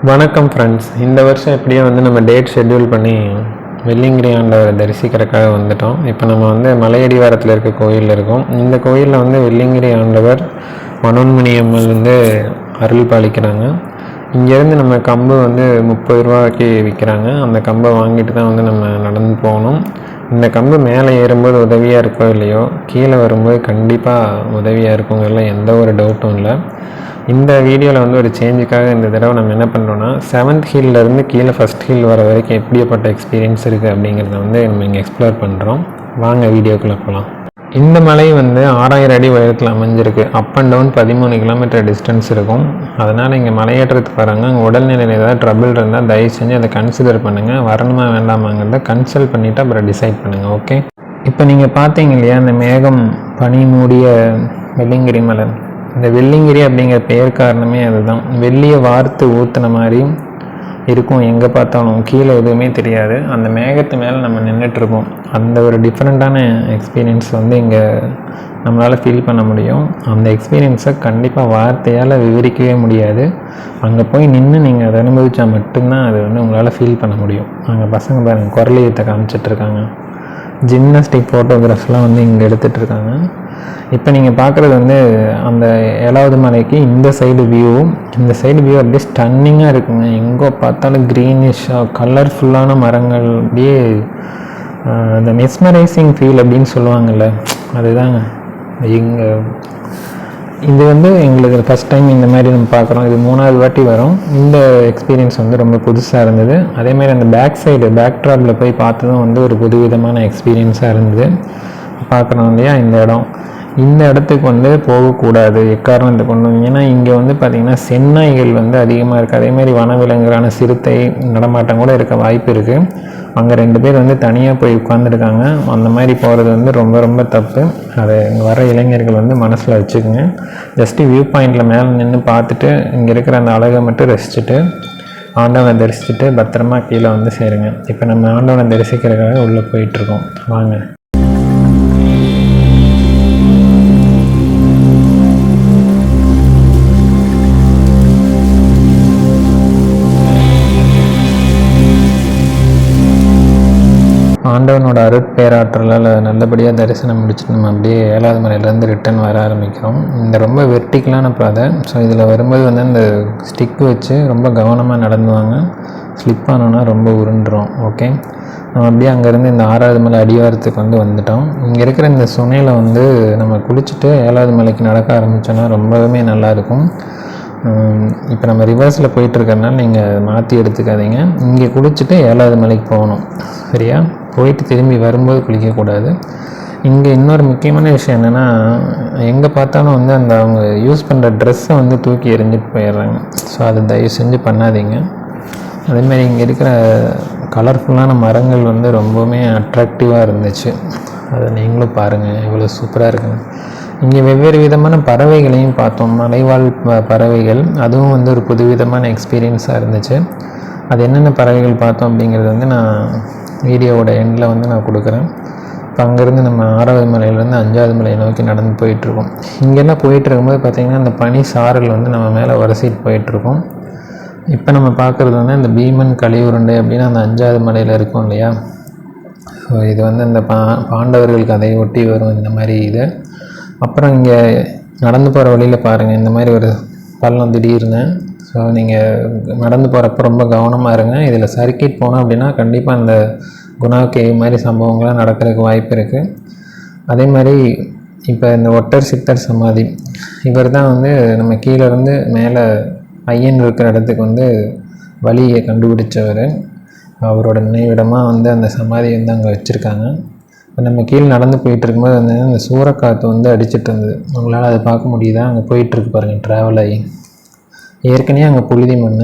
வணக்கம் ஃப்ரெண்ட்ஸ். இந்த வருஷம் எப்படியோ நம்ம டேட் ஷெட்யூல் பண்ணி வெள்ளிங்கிரி ஆண்டவரை தரிசிக்கிறதுக்காக வந்துட்டோம். இப்போ நம்ம மலையடிவாரத்தில் இருக்க கோயிலில் இருக்கோம். இந்த கோயிலில் வெள்ளிங்கிரி ஆண்டவர் மனோன்மணியம்மன் அருள் பாலிக்கிறாங்க. இங்கேருந்து நம்ம கம்பு 30 ரூபாய்க்கு விற்கிறாங்க. அந்த கம்பை வாங்கிட்டு தான் நம்ம நடந்து போகணும். இந்த கம்பு மேலே ஏறும்போது உதவியாக இருக்கோ இல்லையோ, கீழே வரும்போது கண்டிப்பாக உதவியாக இருக்குங்கிறதுல எந்த ஒரு டவுட்டும் இல்லை. இந்த வீடியோவில் ஒரு சேஞ்சுக்காக இந்த தடவை நம்ம என்ன பண்ணுறோன்னா, 7th ஹில்லேருந்து கீழே ஃபஸ்ட் ஹில் வர வரைக்கும் எப்படிப்பட்ட எக்ஸ்பீரியன்ஸ் இருக்குது அப்படிங்கிறத நம்ம இங்கே எக்ஸ்ப்ளோர் பண்ணுறோம். வாங்க வீடியோக்குள்ளே போகலாம். இந்த மலை 6000 அடி உயரத்தில் அமைஞ்சிருக்கு. Up and down 13 kilometre distance இருக்கும். அதனால் இங்கே மலையேற்றத்துக்கு வராங்க. உடல்நிலையில் ஏதாவது ட்ரபிள் இருந்தால் தயவு செஞ்சு அதை கன்சிடர் பண்ணுங்கள். வரணுமா வேண்டாமாங்கிறத கன்சல்ட் பண்ணிவிட்டு அப்புறம் டிசைட் பண்ணுங்கள். ஓகே, இப்போ நீங்கள் பார்த்தீங்க இல்லையா, இந்த மேகம் பனி மூடிய வெள்ளிங்கிரி மலை. இந்த வெள்ளிங்கிரி அப்படிங்கிற பெயர் காரணமே அதுதான். வெள்ளியை வார்த்து ஊற்றுன மாதிரி இருக்கும். எங்கே பார்த்தாலும் கீழே எதுவுமே தெரியாது. அந்த மேகத்து மேலே நம்ம நின்றுட்டுருப்போம். அந்த ஒரு டிஃப்ரெண்ட்டான எக்ஸ்பீரியன்ஸ் இங்கே நம்மளால் ஃபீல் பண்ண முடியும். அந்த எக்ஸ்பீரியன்ஸை கண்டிப்பாக வார்த்தையால் விவரிக்கவே முடியாது. அங்கே போய் நின்று நீங்கள் அதை அனுபவித்தா மட்டும்தான் அது உங்களால் ஃபீல் பண்ண முடியும். அங்கே பசங்க பாருங்கள், குரலியத்தை காமிச்சிட்ருக்காங்க. ஜிம்னாஸ்டிக் ஃபோட்டோகிராஃப்ஸ்லாம் இங்கே எடுத்துகிட்ருக்காங்க. இப்போ நீங்கள் பார்க்குறது அந்த 7வது மலைக்கு இந்த சைடு வியூ. இந்த சைடு வியூ அப்படியே ஸ்டன்னிங்காக இருக்குங்க. எங்கே பார்த்தாலும் க்ரீனிஷாக கலர்ஃபுல்லான மரங்கள், அப்படியே இந்த மெஸ்மரைசிங் ஃபீல் அப்படின்னு சொல்லுவாங்கள்ல, அதுதாங்க இங்கே. இது எங்களுக்கு ஃபஸ்ட் டைம் இந்த மாதிரி நம்ம பார்க்குறோம். இது 3வது வாட்டி வரும். இந்த எக்ஸ்பீரியன்ஸ் ரொம்ப புதுசாக இருந்தது. அதேமாதிரி அந்த பேக் சைடு பேக் ட்ராப்பில் போய் பார்த்ததும் ஒரு புதுவிதமான எக்ஸ்பீரியன்ஸாக இருந்தது. பார்க்குறோம் இல்லையா, இந்த இடத்துக்கு போகக்கூடாது எக்காரணத்தை கொண்டு. ஏன்னா இங்கே பார்த்திங்கன்னா செந்நாய்கள் அதிகமாக இருக்குது. அதேமாதிரி வனவிலங்குகளான சிறுத்தை நடமாட்டம் கூட இருக்க வாய்ப்பு இருக்குது. அங்கே 2 பேர் தனியாக போய் உட்காந்துருக்காங்க. அந்த மாதிரி போகிறது ரொம்ப ரொம்ப தப்பு. அதை இங்கே வர இளைஞர்கள் மனசில் வச்சுக்கோங்க. ஜஸ்ட்டு வியூ பாயிண்டில் மேலே நின்று பார்த்துட்டு இங்கே இருக்கிற அந்த அழகை மட்டும் ரசிச்சுட்டு ஆண்டவனை தரிசிச்சுட்டு பத்திரமா கீழே சேருங்க. இப்போ நம்ம ஆண்டவனை தரிசிக்கிறதுக்காக உள்ளே போயிட்டுருக்கோம். வாங்க. ஆண்டவனோட அருட்பேராற்றலால் நல்லபடியாக தரிசனம் முடிச்சுட்டு நம்ம அப்படியே 7வது மலையிலேருந்து ரிட்டன் வர ஆரம்பிக்கிறோம். இந்த ரொம்ப வெர்டிக்கலான பாதை. ஸோ இதில் வரும்போது அந்த ஸ்டிக்கு வச்சு ரொம்ப கவனமாக நடந்துவாங்க. ஸ்லிப் ஆனோன்னா ரொம்ப உருண்டுரும். ஓகே, நம்ம அப்படியே அங்கேருந்து இந்த 6வது மலை அடிவாரத்துக்கு வந்துட்டோம். இங்கே இருக்கிற இந்த சுனையில் நம்ம குளிச்சுட்டு 7வது மலைக்கு நடக்க ஆரம்பித்தோன்னா ரொம்பவுமே நல்லாயிருக்கும். இப்போ நம்ம ரிவர்ஸில் போயிட்டுருக்கறனால நீங்கள் மாற்றி எடுத்துக்காதீங்க. இங்கே குளிச்சுட்டு 7வது மலைக்கு போகணும், சரியா? போயிட்டு திரும்பி வரும்போது குளிக்கக்கூடாது. இங்கே இன்னொரு முக்கியமான விஷயம் என்னென்னா, எங்கே பார்த்தாலும் அந்த அவங்க யூஸ் பண்ணுற ட்ரெஸ்ஸை தூக்கி எறிஞ்சிட்டு போயிடுறாங்க. ஸோ அதை தயவு செஞ்சு பண்ணாதீங்க. அதேமாதிரி இங்கே இருக்கிற கலர்ஃபுல்லான மரங்கள் ரொம்பவுமே அட்ராக்டிவாக இருந்துச்சு. அதை நீங்களும் பாருங்கள், எவ்வளோ சூப்பராக இருக்குங்க. இங்கே வெவ்வேறு விதமான பறவைகளையும் பார்த்தோம். மலைவாழ் பறவைகள், அதுவும் ஒரு புதுவிதமான எக்ஸ்பீரியன்ஸாக இருந்துச்சு. அது என்னென்ன பறவைகள் பார்த்தோம் அப்படிங்கிறது நான் வீடியோவோட எண்டில் நான் கொடுக்குறேன். இப்போ அங்கேருந்து நம்ம 6வது மலையிலேருந்து 5வது மலையை நோக்கி நடந்து போயிட்டுருக்கோம். இங்கெல்லாம் போயிட்டுருக்கும்போது பார்த்திங்கன்னா அந்த பனி சாரல் நம்ம மேலே வரிசைட்டு போயிட்டுருக்கோம். இப்போ நம்ம பார்க்குறது அந்த பீமன் கலியுருண்டை அப்படின்னு அந்த 5வது மலையில் இருக்கும் இல்லையா. ஸோ இது அந்த பாண்டவர்கள் கதையை ஒட்டி வரும் இந்த மாதிரி இது. அப்புறம் இங்கே நடந்து போகிற வழியில் பாருங்கள், இந்த மாதிரி ஒரு பள்ளம் திடீர்னு. ஸோ நீங்கள் நடந்து போகிறப்ப ரொம்ப கவனமாக இருங்க. இதில் சர்க்கிட் போனோம் அப்படின்னா கண்டிப்பாக அந்த குணா கேவ் மாதிரி சம்பவங்கள்லாம் நடக்கிறதுக்கு வாய்ப்பு இருக்குது. அதே மாதிரி இப்போ இந்த ஒட்டர் சித்தர் சமாதி, இவர் தான் நம்ம கீழேருந்து மேலே ஐயன் இருக்கிற இடத்துக்கு வழியை கண்டுபிடிச்சவர். அவரோட நினைவிடமாக அந்த சமாதி அங்கே வச்சுருக்காங்க. இப்போ நம்ம கீழே நடந்து போயிட்டு இருக்கும்போது அந்த சூறக்காற்று அடிச்சிட்டு இருந்தது. உங்களால் அதை பார்க்க முடியுதா? அங்கே போயிட்டுருக்கு பாருங்கள், ட்ராவல் ஆகி. ஏற்கனவே அங்கே புழுதி மண்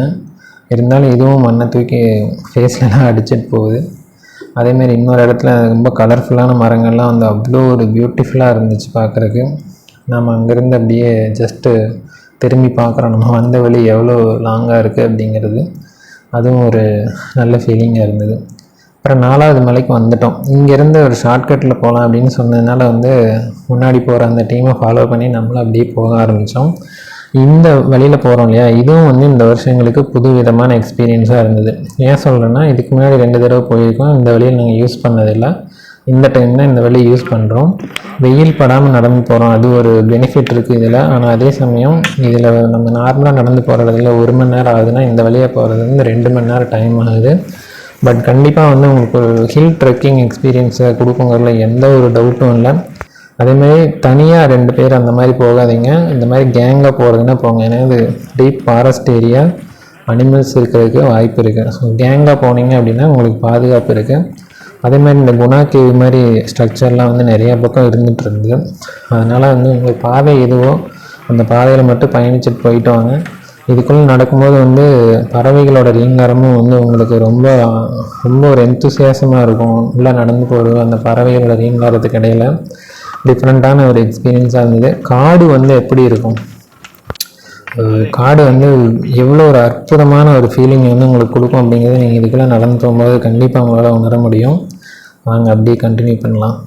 இருந்தாலும் இதுவும் மண்ணை தூக்கி ஃபேஸ்லலாம் அடிச்சிட்டு போகுது. அதேமாரி இன்னொரு இடத்துல ரொம்ப கலர்ஃபுல்லான மரங்கள்லாம் அவ்வளோ ஒரு பியூட்டிஃபுல்லாக இருந்துச்சு பார்க்குறக்கு. நம்ம அங்கேருந்து அப்படியே ஜஸ்ட்டு திரும்பி பார்க்குறோம், நம்ம வந்த வழி எவ்வளோ லாங்காக இருக்குது அப்படிங்கிறது. அதுவும் ஒரு நல்ல ஃபீலிங்காக இருந்தது. அப்புறம் 4வது மலைக்கு வந்துட்டோம். இங்கேருந்து ஒரு ஷார்ட்கட்டில் போகலாம் அப்படின்னு சொன்னதுனால முன்னாடி போகிற அந்த டீமை ஃபாலோ பண்ணி நம்மளும் அப்படியே போக ஆரம்பித்தோம். இந்த வழியில் போகிறோம் இல்லையா, இதுவும் வந்து இந்த வருஷம் எங்களுக்கு புது விதமான எக்ஸ்பீரியன்ஸாக இருந்தது. ஏன் சொல்கிறேன்னா, இதுக்கு முன்னாடி 2 தடவை போயிருக்கோம். இந்த வழியை நாங்கள் யூஸ் பண்ணதில்லை. இந்த டைம் தான் இந்த வழியை யூஸ் பண்ணுறோம். வெயில் படாமல் நடந்து போகிறோம், அது ஒரு பெனிஃபிட் இருக்குது இதில். ஆனால் அதே சமயம் இதில் நம்ம நார்மலாக நடந்து போகிறதுல 1 மணி நேரம் ஆகுதுன்னா, இந்த வழியாக போகிறது வந்து 2 மணி நேரம் டைம் ஆகுது. பட் கண்டிப்பாக வந்து உங்களுக்கு ஒரு ஹில் ட்ரெக்கிங் எக்ஸ்பீரியன்ஸை கொடுக்குங்கிறதுல எந்த ஒரு டவுட்டும் இல்லை. அதேமாதிரி தனியாக 2 பேர் அந்த மாதிரி போகாதீங்க. இந்த மாதிரி கேங்காக போகிறதுன்னா போங்க. ஏன்னா இது டீப் ஃபாரஸ்ட் ஏரியா, அனிமல்ஸ் இருக்கிறதுக்கு வாய்ப்பு இருக்குது. ஸோ கேங்காக போனீங்க அப்படின்னா உங்களுக்கு பாதுகாப்பு இருக்குது. அதேமாதிரி இந்த குணா கேவ் மாதிரி ஸ்ட்ரக்சர்லாம் வந்து நிறையா பக்கம் இருந்துகிட்டு இருந்தது. அதனால் வந்து உங்களுக்கு பாதை எதுவோ அந்த பாதையில் மட்டும் பயணிச்சுட்டு போயிட்டு வாங்க. இதுக்குள்ளே நடக்கும்போது வந்து பறவைகளோட ரீங்காரமும் வந்து உங்களுக்கு ரொம்ப ரொம்ப ஒரு எந்தூசியாசமாக இருக்கும். உள்ளே நடந்து போகிறது அந்த பறவைகளோட ரீங்காரத்துக்கு இடையில் டிஃப்ரெண்ட்டான ஒரு எக்ஸ்பீரியன்ஸாக இருந்தது. காடு வந்து எப்படி இருக்கும், காடு வந்து எவ்வளோ ஒரு அற்புதமான ஒரு ஃபீலிங் வந்து உங்களுக்கு கொடுக்கும் அப்படிங்கிறது நீங்கள் இதுக்கெல்லாம் நடந்து போகும்போது கண்டிப்பாக உங்களால் உணர முடியும். வாங்க அப்படியே கண்டினியூ பண்ணலாம்.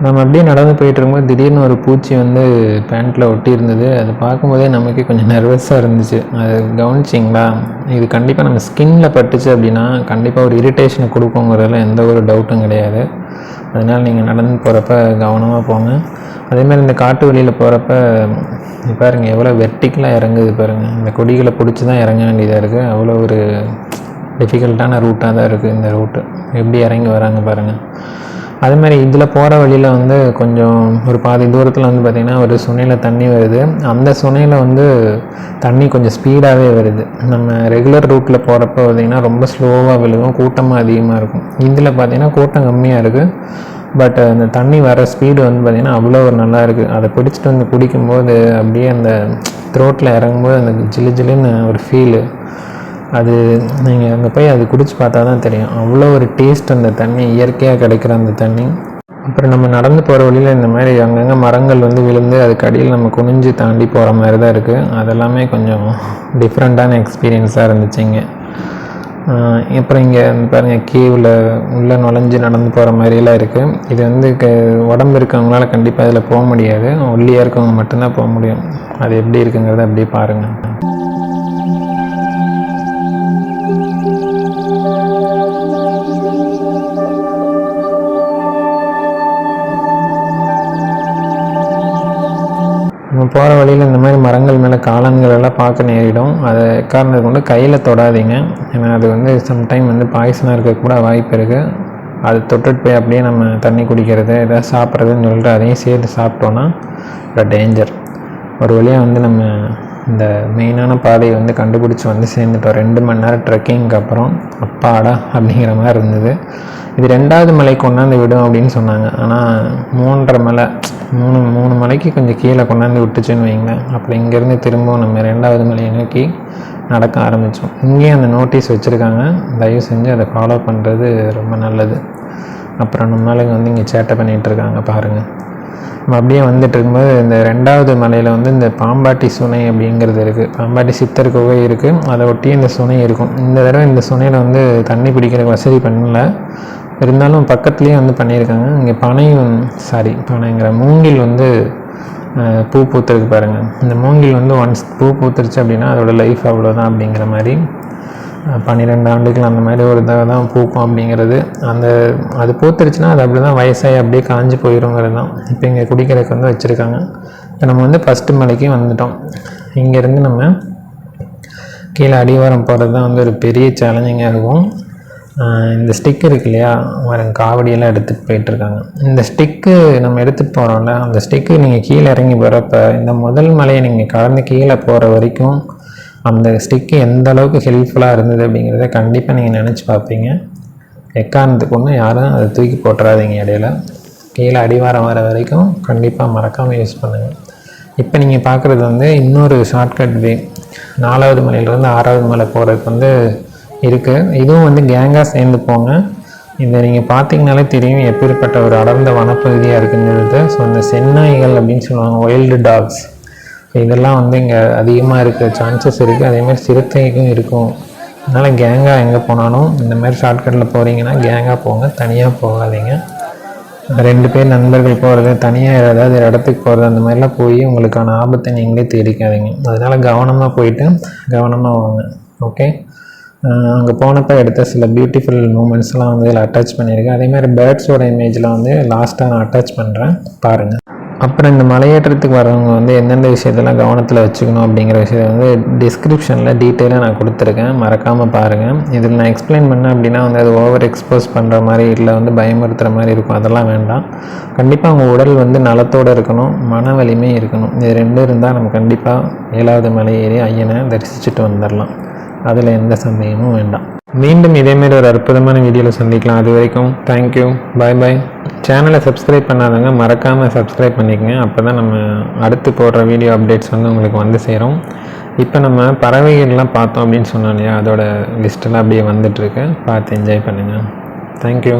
நம்ம அப்படியே நடந்து போயிட்டு இருக்கும்போது திடீர்னு ஒரு பூச்சி வந்து பேண்ட்டில் ஒட்டி இருந்தது. அது பார்க்கும்போதே நமக்கே கொஞ்சம் நர்வஸாக இருந்துச்சு. அது கவனிச்சிங்களா? இது கண்டிப்பாக நம்ம ஸ்கின்ல பட்டுச்சு அப்படின்னா கண்டிப்பாக ஒரு இரிட்டேஷனை கொடுக்குங்கிறதுல எந்த ஒரு டவுட்டும் கிடையாது. அதனால் நீங்கள் நடந்து போகிறப்ப கவனமாக போங்க. அதேமாதிரி இந்த காட்டு வழியில் போகிறப்ப பாருங்கள் எவ்வளோ வெர்டிக்கலாக இறங்குது பாருங்கள். இந்த கொடிகளை பிடிச்சி தான் இறங்க வேண்டியதாக இருக்குது. அவ்வளோ ஒரு டிஃபிகல்ட்டான ரூட்டாக தான் இருக்குது இந்த ரூட்டு. எப்படி இறங்கி வராங்க பாருங்கள். அதே மாதிரி இதில் போகிற வழியில் வந்து கொஞ்சம் ஒரு பாதி தூரத்தில் வந்து பார்த்திங்கன்னா ஒரு சுனையில் தண்ணி வருது. அந்த சுனையில் வந்து தண்ணி கொஞ்சம் ஸ்பீடாகவே வருது. நம்ம ரெகுலர் ரூட்டில் போகிறப்ப பார்த்திங்கன்னா ரொம்ப ஸ்லோவாக விழுகும், கூட்டமாக அதிகமாக இருக்கும். இதில் பார்த்திங்கன்னா கூட்டம் கம்மியாக இருக்குது. பட் அந்த தண்ணி வர ஸ்பீடு வந்து பார்த்திங்கன்னா அவ்வளோ ஒரு நல்லா இருக்குது. அதை பிடிச்சிட்டு வந்து குடிக்கும்போது அப்படியே அந்த த்ரோட்டில் இறங்கும்போது அந்த ஜிலு ஜிலுன்னு ஒரு ஃபீலு, அது நீங்கள் அங்கே போய் அது குடிச்சு பார்த்தா தான் தெரியும். அவ்வளோ ஒரு டேஸ்ட் அந்த தண்ணி, இயற்கையாக கிடைக்கிற அந்த தண்ணி. அப்புறம் நம்ம நடந்து போகிற வழியில் இந்த மாதிரி அங்கங்கே மரங்கள் வந்து விழுந்து அதுக்கு அடியில் நம்ம குனிஞ்சு தாண்டி போகிற மாதிரி தான் இருக்குது. அதெல்லாமே கொஞ்சம் டிஃப்ரெண்ட்டான எக்ஸ்பீரியன்ஸாக இருந்துச்சுங்க. அப்புறம் இங்கே பாருங்கள் கேவில் உள்ளே நுழைஞ்சு நடந்து போகிற மாதிரிலாம் இருக்குது. இது வந்து உடம்பு இருக்கவங்களால கண்டிப்பாக இதில் போக முடியாது. ஒல்லியாக இருக்கவங்க மட்டும்தான் போக முடியும். அது எப்படி இருக்குங்கிறத அப்படியே பாருங்கள். நம்ம போகிற வழியில் இந்த மாதிரி மரங்கள் மேலே காளான்கள் எல்லாம் பார்க்க நேரிடும். அதை காரணத்தை கொண்டு கையில் தொடாதீங்க. ஏன்னா அது வந்து சம்டைம் வந்து பாய்சனாக இருக்கக்கூட வாய்ப்பு இருக்குது. அது தொட்டுட்டு போய் அப்படியே நம்ம தண்ணி குடிக்கிறது எதாவது சாப்பிட்றதுன்னு சொல்லிட்டு அதையும் சேர்த்து சாப்பிட்டோன்னா ஒரு டேஞ்சர். ஒரு வழியாக வந்து நம்ம இந்த மெயினான பாதையை வந்து கண்டுபிடிச்சி வந்து சேர்ந்துட்டோம். 2 மணி நேரம் ட்ரெக்கிங்க்கு அப்புறம் அப்பாடா அப்படிங்கிற மாதிரி இருந்தது. இது 2வது மலை கொண்டாந்து விடும் அப்படின்னு சொன்னாங்க. ஆனால் 3.5 மலை 3 மலைக்கு கொஞ்சம் கீழே கொண்டாந்து விட்டுச்சுன்னு வைங்களேன். அப்புறம் இங்கேருந்து திரும்பவும் நம்ம 2வது மலையை நோக்கி நடக்க ஆரம்பித்தோம். இங்கேயும் அந்த நோட்டீஸ் வச்சுருக்காங்க, தயவு செஞ்சு அதை ஃபாலோ பண்ணுறது ரொம்ப நல்லது. அப்புறம் நம்மளுங்க வந்து இங்கே சேட்டை பண்ணிகிட்ருக்காங்க பாருங்கள். நம்ம அப்படியே வந்துட்டு இருக்கும்போது இந்த 2வது மலையில் வந்து இந்த பாம்பாட்டி சுனை அப்படிங்கிறது இருக்குது. பாம்பாட்டி சித்தர் குகை இருக்குது, அதை ஒட்டி இந்த சுனை இருக்கும். இந்த தடவை இந்த சுனையில் வந்து தண்ணி பிடிக்கிற வசதி பண்ணல, இருந்தாலும் பக்கத்துலேயே வந்து பண்ணியிருக்காங்க. இங்கே பனைங்கிற மூங்கில் வந்து பூ பூத்துருக்கு பாருங்கள். இந்த மூங்கில் வந்து ஒன்ஸ் பூ பூத்துருச்சு அப்படின்னா அதோடய லைஃப் அவ்வளோதான் அப்படிங்கிற மாதிரி. 12 ஆண்டுகள் அந்த மாதிரி ஒரு இதாக தான் பூக்கும் அப்படிங்கிறது. அது பூத்துருச்சுன்னா அது அப்படி தான் வயசாகி அப்படியே காஞ்சி போயிடுங்கிறது தான். இப்போ இங்கே குடிக்கிறதுக்கு வந்து வச்சுருக்காங்க. இப்போ நம்ம வந்து ஃபஸ்ட்டு மலைக்கு வந்துட்டோம். இங்கேருந்து நம்ம கீழே அடிவாரம் போகிறது தான் வந்து ஒரு பெரிய சேலஞ்சிங்காக இருக்கும். இந்த ஸ்டிக்கு இருக்கு இல்லையா, காவடியெல்லாம் எடுத்துகிட்டு போயிட்டுருக்காங்க. இந்த ஸ்டிக்கு நம்ம எடுத்துகிட்டு போகிறோம்ல, அந்த ஸ்டிக்கு நீங்கள் கீழே இறங்கி போகிறப்ப இந்த முதல் மலையை நீங்கள் கடந்து கீழே போகிற வரைக்கும் அந்த ஸ்டிக்கு எந்த அளவுக்கு ஹெல்ப்ஃபுல்லாக இருந்தது அப்படிங்கிறத கண்டிப்பாக நீங்கள் நினச்சி பார்ப்பீங்க. எக்காரணத்துக்கு ஒன்று யாரும் அதை தூக்கி போட்டுறாதீங்க இடையில. கீழே அடிவாரம் வர வரைக்கும் கண்டிப்பாக மறக்காமல் யூஸ் பண்ணுங்கள். இப்போ நீங்கள் பார்க்குறது வந்து இன்னொரு ஷார்ட்கட் வே, 4வது மலையிலேருந்து 6வது மலை போகிறதுக்கு வந்து இருக்குது. இதுவும் வந்து கேங்காக சேர்ந்து போங்க. இதை நீங்கள் பார்த்தீங்கனாலே தெரியும் எப்படிப்பட்ட ஒரு அடர்ந்த வனப்பகுதியாக இருக்குங்கிறது. ஸோ இந்த செந்நாய்கள் அப்படின்னு சொல்லுவாங்க, ஒயில்டு டாக்ஸ், இதெல்லாம் வந்து இங்கே அதிகமாக இருக்க சான்சஸ் இருக்குது. அதேமாதிரி சிறுத்தைக்கும் இருக்கும். அதனால் கேங்காக எங்கே போனாலும் இந்த மாதிரி ஷார்ட்கட்டில் போகிறீங்கன்னா கேங்காக போங்க, தனியாக போகாதீங்க. 2 பேர் நண்பர்கள் போகிறது, தனியாக ஏதாவது இடத்துக்கு போகிறது, அந்த மாதிரிலாம் போய் உங்களுக்கான ஆபத்தை நீங்களே தேடிக்காதீங்க. அதனால் கவனமாக போயிட்டு கவனமாக வாங்க. ஓகே, அங்கே போனப்போ எடுத்த சில பியூட்டிஃபுல் மூமெண்ட்ஸ்லாம் வந்து இதில் அட்டாச் பண்ணியிருக்கேன். அதேமாதிரி பேர்ட்ஸோட இமேஜில் வந்து லாஸ்ட்டாக நான் அட்டாச் பண்ணுறேன், பாருங்கள். அப்புறம் இந்த மலையேற்றத்துக்கு வரவங்க வந்து எந்தெந்த விஷயத்தெல்லாம் கவனத்தில் வச்சுக்கணும் அப்படிங்கிற விஷயத்தை வந்து டிஸ்கிரிப்ஷனில் டீட்டெயிலாக நான் கொடுத்துருக்கேன், மறக்காமல் பாருங்கள். இதில் நான் எக்ஸ்பிளைன் பண்ணேன் அப்படின்னா வந்து அது ஓவர் எக்ஸ்போஸ் பண்ணுற மாதிரி இல்லை வந்து பயமுறுத்துகிற மாதிரி இருக்கும், அதெல்லாம் வேண்டாம். கண்டிப்பாக அவங்க உடல் வந்து நலத்தோடு இருக்கணும், மன வலிமை இருக்கணும். இது 2 இருந்தால் நம்ம கண்டிப்பாக 7வது மலை ஏறி ஐயனை தரிசிச்சுட்டு வந்துடலாம், அதில் எந்த சந்தேகமும் வேண்டாம். மீண்டும் இதேமாரி ஒரு அற்புதமான வீடியோவில் சந்திக்கலாம். அது வரைக்கும் தேங்க்யூ, பாய் பாய். சேனலை சப்ஸ்கிரைப் பண்ணாதவங்க மறக்காமல் சப்ஸ்கிரைப் பண்ணிக்கங்க, அப்போ தான் நம்ம அடுத்து போடுற வீடியோ அப்டேட்ஸ் வந்து உங்களுக்கு வந்து சேரும். இப்போ நம்ம பறவைகள்லாம் பார்த்தோம் அப்படின்னு சொன்னோம் இல்லையா, அதோட லிஸ்ட்டெல்லாம் அப்படியே வந்துட்டுருக்கு, பார்த்து என்ஜாய் பண்ணுங்கள். தேங்க்யூ.